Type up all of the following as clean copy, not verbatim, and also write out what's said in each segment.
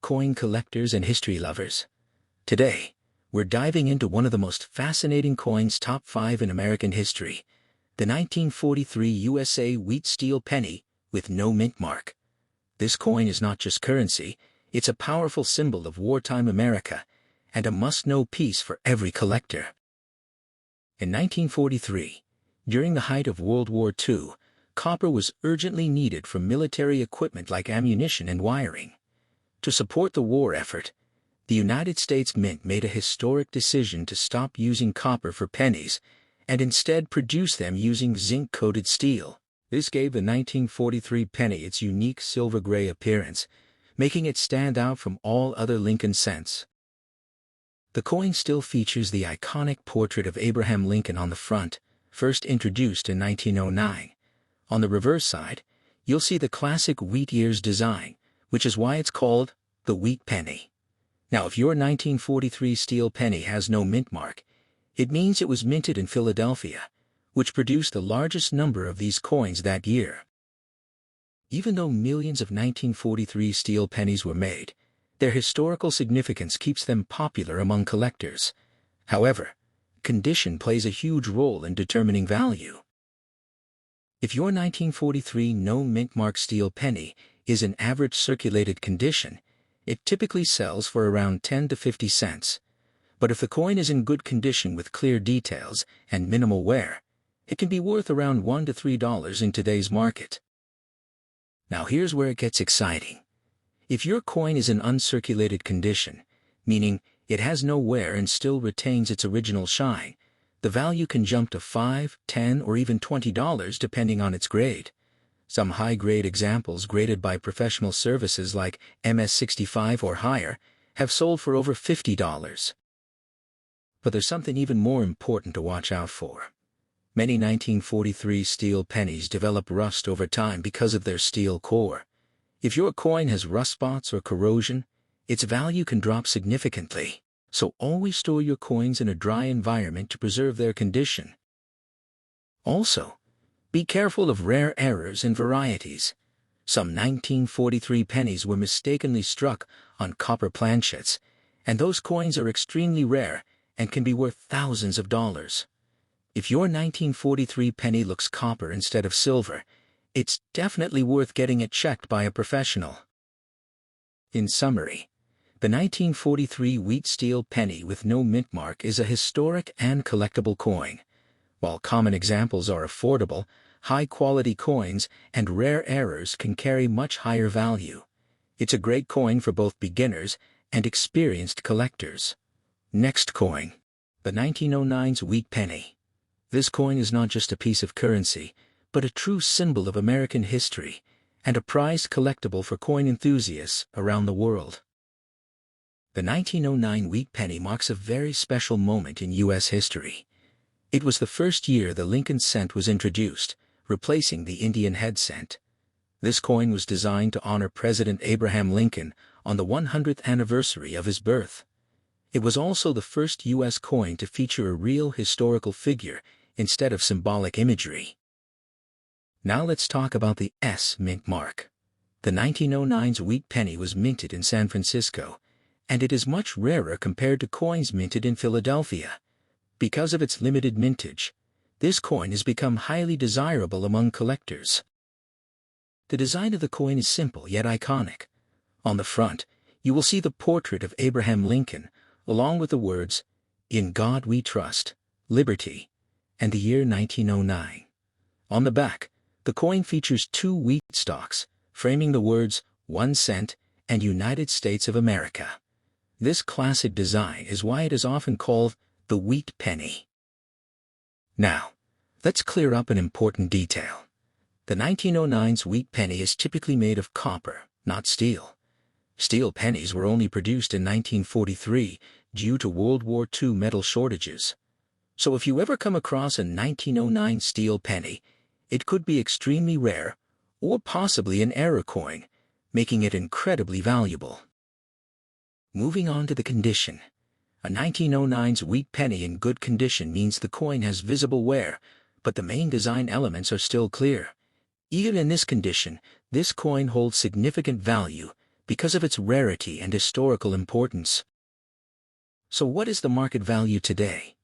coin collectors and history lovers. Today, we're diving into one of the most fascinating coins, top 5 in American history, the 1943 USA wheat steel penny with no mint mark. This coin is not just currency, it's a powerful symbol of wartime America and a must-know piece for every collector. In 1943, during the height of World War II, copper was urgently needed for military equipment like ammunition and wiring. To support the war effort, the United States Mint made a historic decision to stop using copper for pennies and instead produce them using zinc-coated steel. This gave the 1943 penny its unique silver-gray appearance, making it stand out from all other Lincoln cents. The coin still features the iconic portrait of Abraham Lincoln on the front, first introduced in 1909. On the reverse side, you'll see the classic wheat ears design, which is why it's called the Wheat Penny. Now, if your 1943 steel penny has no mint mark, it means it was minted in Philadelphia, which produced the largest number of these coins that year. Even though millions of 1943 steel pennies were made, their historical significance keeps them popular among collectors. However, condition plays a huge role in determining value. If your 1943 no mint mark steel penny is in average circulated condition, it typically sells for around 10 to 50 cents. But if the coin is in good condition with clear details and minimal wear, it can be worth around $1 to $3 in today's market. Now here's where it gets exciting. If your coin is in uncirculated condition, meaning it has no wear and still retains its original shine, the value can jump to $5, $10, or even $20 depending on its grade. Some high-grade examples graded by professional services like MS65 or higher have sold for over $50. But there's something even more important to watch out for. Many 1943 steel pennies develop rust over time because of their steel core. If your coin has rust spots or corrosion, its value can drop significantly. So always store your coins in a dry environment to preserve their condition. Also, be careful of rare errors and varieties. Some 1943 pennies were mistakenly struck on copper planchets, and those coins are extremely rare and can be worth thousands of dollars. If your 1943 penny looks copper instead of silver, it's definitely worth getting it checked by a professional. In summary, the 1943 wheat steel penny with no mint mark is a historic and collectible coin. While common examples are affordable, high-quality coins and rare errors can carry much higher value. It's a great coin for both beginners and experienced collectors. Next coin, the 1909's Wheat Penny. This coin is not just a piece of currency, but a true symbol of American history and a prized collectible for coin enthusiasts around the world. The 1909 Wheat Penny marks a very special moment in U.S. history. It was the first year the Lincoln cent was introduced, replacing the Indian head cent. This coin was designed to honor President Abraham Lincoln on the 100th anniversary of his birth. It was also the first U.S. coin to feature a real historical figure instead of symbolic imagery. Now let's talk about the S mint mark. The 1909's Wheat Penny was minted in San Francisco, and it is much rarer compared to coins minted in Philadelphia. Because of its limited mintage, this coin has become highly desirable among collectors. The design of the coin is simple yet iconic. On the front, you will see the portrait of Abraham Lincoln, along with the words, "In God We Trust, Liberty," and the year 1909. On the back, the coin features 2 wheat stalks, framing the words, 1 cent and United States of America. This classic design is why it is often called the Wheat Penny. Now, let's clear up an important detail. The 1909's Wheat Penny is typically made of copper, not steel. Steel pennies were only produced in 1943 due to World War II metal shortages. So if you ever come across a 1909 steel penny, it could be extremely rare or possibly an error coin, making it incredibly valuable. Moving on to the condition. A 1909's Wheat Penny in good condition means the coin has visible wear, but the main design elements are still clear. Even in this condition, this coin holds significant value because of its rarity and historical importance. So what is the market value today?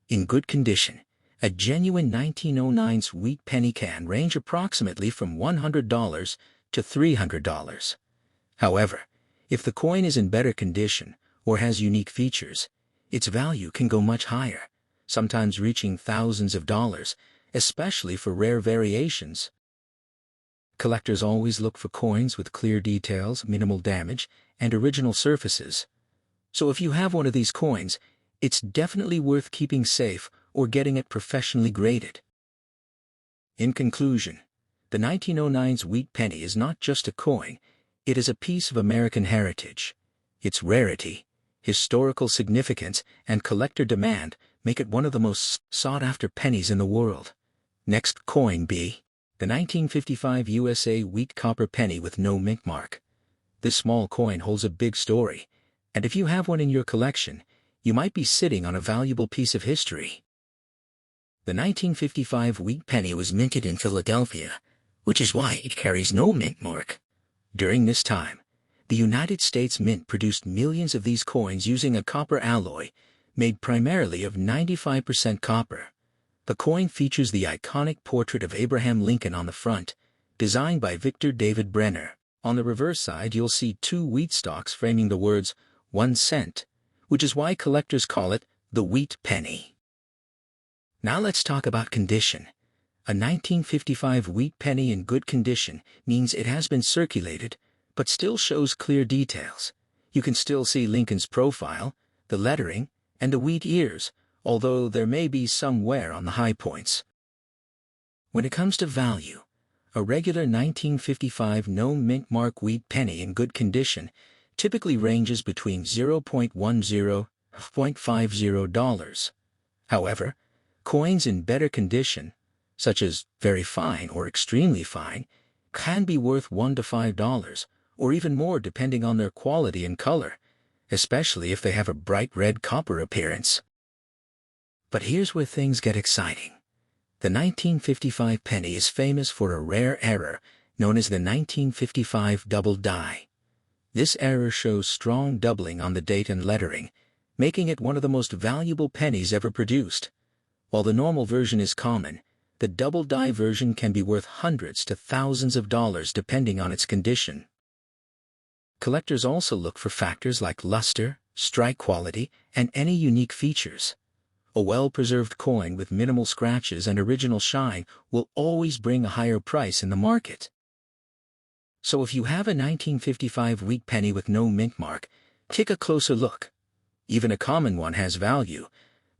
In good condition, a genuine 1909's wheat penny can range approximately from $100 to $300. However, if the coin is in better condition or has unique features, its value can go much higher, sometimes reaching thousands of dollars, especially for rare variations. Collectors always look for coins with clear details, minimal damage, and original surfaces. So if you have one of these coins, it's definitely worth keeping safe or getting it professionally graded. In conclusion, the 1909's wheat penny is not just a coin, it is a piece of American heritage. Its rarity, historical significance, and collector demand make it one of the most sought-after pennies in the world. Next coin B. The 1955 USA wheat copper penny with no mint mark. This small coin holds a big story, and if you have one in your collection, you might be sitting on a valuable piece of history. The 1955 wheat penny was minted in Philadelphia, which is why it carries no mint mark. During this time, the United States Mint produced millions of these coins using a copper alloy, made primarily of 95% copper. The coin features the iconic portrait of Abraham Lincoln on the front, designed by Victor David Brenner. On the reverse side you'll see two wheat stalks framing the words 1 cent, which is why collectors call it the wheat penny. Now let's talk about condition. A 1955 wheat penny in good condition means it has been circulated, but still shows clear details. You can still see Lincoln's profile, the lettering, and the wheat ears, although there may be some wear on the high points. When it comes to value, a regular 1955 no mint mark wheat penny in good condition typically ranges between $0.10 to $0.50. However, coins in better condition, such as very fine or extremely fine, can be worth $1 to $5, or even more depending on their quality and color, especially if they have a bright red copper appearance. But here's where things get exciting. The 1955 penny is famous for a rare error known as the 1955 double die. This error shows strong doubling on the date and lettering, making it one of the most valuable pennies ever produced. While the normal version is common, the double die version can be worth hundreds to thousands of dollars depending on its condition. Collectors also look for factors like luster, strike quality, and any unique features. A well-preserved coin with minimal scratches and original shine will always bring a higher price in the market. So if you have a 1955 wheat penny with no mint mark, take a closer look. Even a common one has value,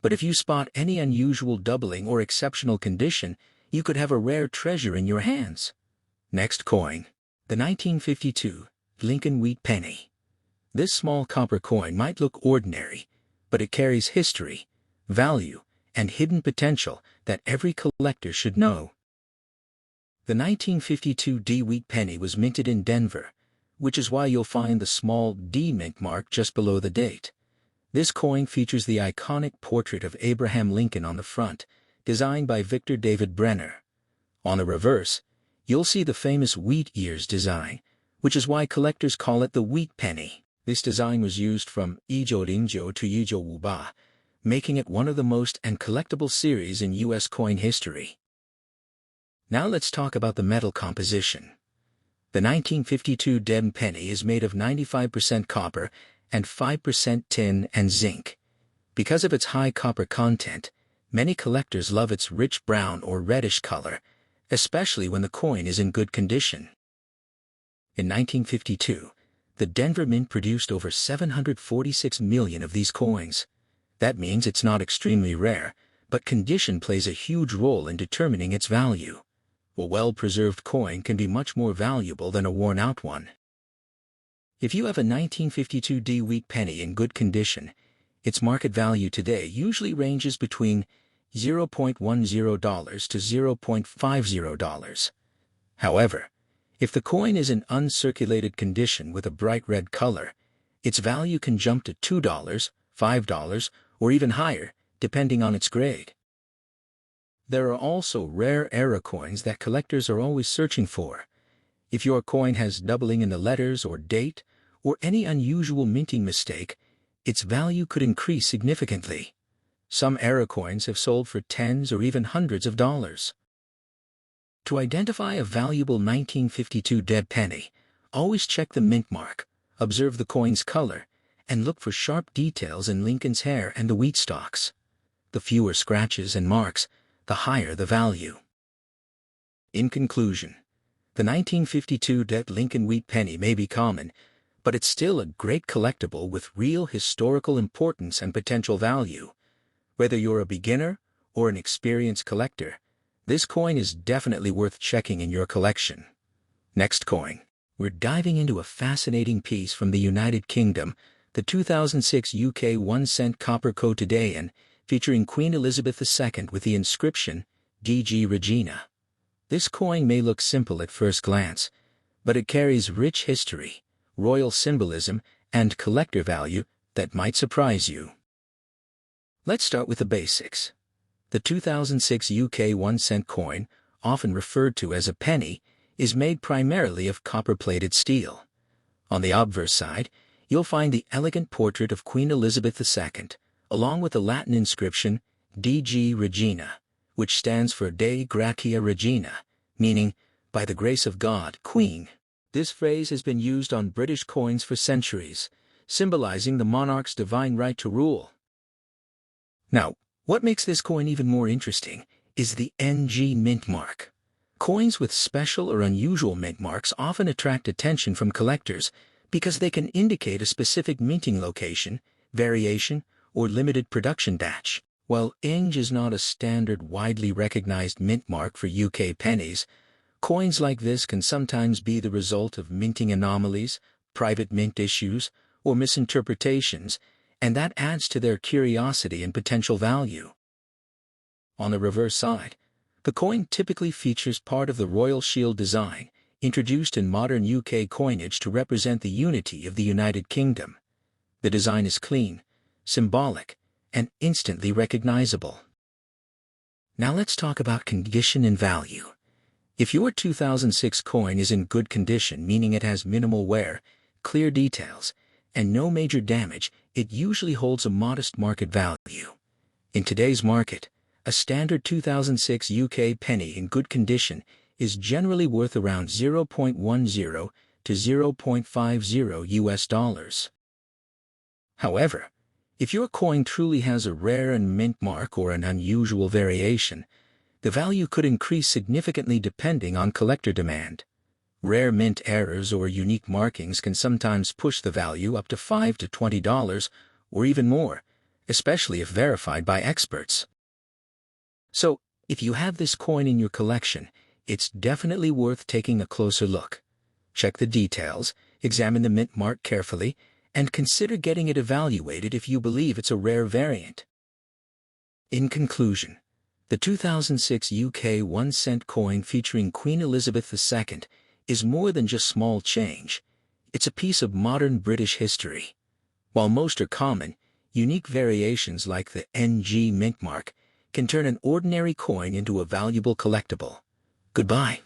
but if you spot any unusual doubling or exceptional condition, you could have a rare treasure in your hands. Next coin. The 1952 Lincoln wheat penny. This small copper coin might look ordinary, but it carries history, value, and hidden potential that every collector should know. The 1952 D wheat penny was minted in Denver, which is why you'll find the small D mint mark just below the date. This coin features the iconic portrait of Abraham Lincoln on the front, designed by Victor David Brenner. On the reverse, you'll see the famous wheat ears design, which is why collectors call it the wheat penny. This design was used from Ijo-rinjo to Ijo-wuba, making it one of the most and collectible series in U.S. coin history. Now let's talk about the metal composition. The 1952 Deb penny is made of 95% copper and 5% tin and zinc. Because of its high copper content, many collectors love its rich brown or reddish color, especially when the coin is in good condition. In 1952, the Denver Mint produced over 746 million of these coins. That means it's not extremely rare, but condition plays a huge role in determining its value. A well-preserved coin can be much more valuable than a worn-out one. If you have a 1952 D wheat penny in good condition, its market value today usually ranges between $0.10 to $0.50. However, if the coin is in uncirculated condition with a bright red color, its value can jump to $2, $5, or even higher, depending on its grade. There are also rare era coins that collectors are always searching for. If your coin has doubling in the letters or date, or any unusual minting mistake, its value could increase significantly. Some era coins have sold for tens or even hundreds of dollars. To identify a valuable 1952 dead penny, always check the mint mark, observe the coin's color, and look for sharp details in Lincoln's hair and the wheat stalks. The fewer scratches and marks, the higher the value. In conclusion, the 1952 dead Lincoln wheat penny may be common, but it's still a great collectible with real historical importance and potential value. Whether you're a beginner or an experienced collector, this coin is definitely worth checking in your collection. Next coin. We're diving into a fascinating piece from the United Kingdom, the 2006 UK 1-cent copper quotidian, featuring Queen Elizabeth II with the inscription, DG Regina. This coin may look simple at first glance, but it carries rich history, royal symbolism, and collector value that might surprise you. Let's start with the basics. The 2006 UK 1-cent coin, often referred to as a penny, is made primarily of copper-plated steel. On the obverse side, you'll find the elegant portrait of Queen Elizabeth II, along with the Latin inscription, DG Regina, which stands for Dei Gratia Regina, meaning, by the grace of God, Queen. This phrase has been used on British coins for centuries, symbolizing the monarch's divine right to rule. Now, what makes this coin even more interesting is the NG mint mark. Coins with special or unusual mint marks often attract attention from collectors because they can indicate a specific minting location, variation, or limited production batch. While NG is not a standard widely recognized mint mark for UK pennies, coins like this can sometimes be the result of minting anomalies, private mint issues, or misinterpretations, and that adds to their curiosity and potential value. On the reverse side, the coin typically features part of the royal shield design, introduced in modern UK coinage to represent the unity of the United Kingdom. The design is clean, symbolic, and instantly recognizable. Now let's talk about condition and value. If your 2006 coin is in good condition, meaning it has minimal wear, clear details, and no major damage, it usually holds a modest market value. In today's market, a standard 2006 UK penny in good condition is generally worth around $0.10 to $0.50 US. However, if your coin truly has a rare and mint mark or an unusual variation, the value could increase significantly depending on collector demand. Rare mint errors or unique markings can sometimes push the value up to $5 to $20 or even more, especially if verified by experts. So, if you have this coin in your collection, it's definitely worth taking a closer look. Check the details, examine the mint mark carefully, and consider getting it evaluated if you believe it's a rare variant. In conclusion, the 2006 UK 1-cent coin featuring Queen Elizabeth II is more than just small change. It's a piece of modern British history. While most are common, unique variations like the NG mint mark can turn an ordinary coin into a valuable collectible. Goodbye.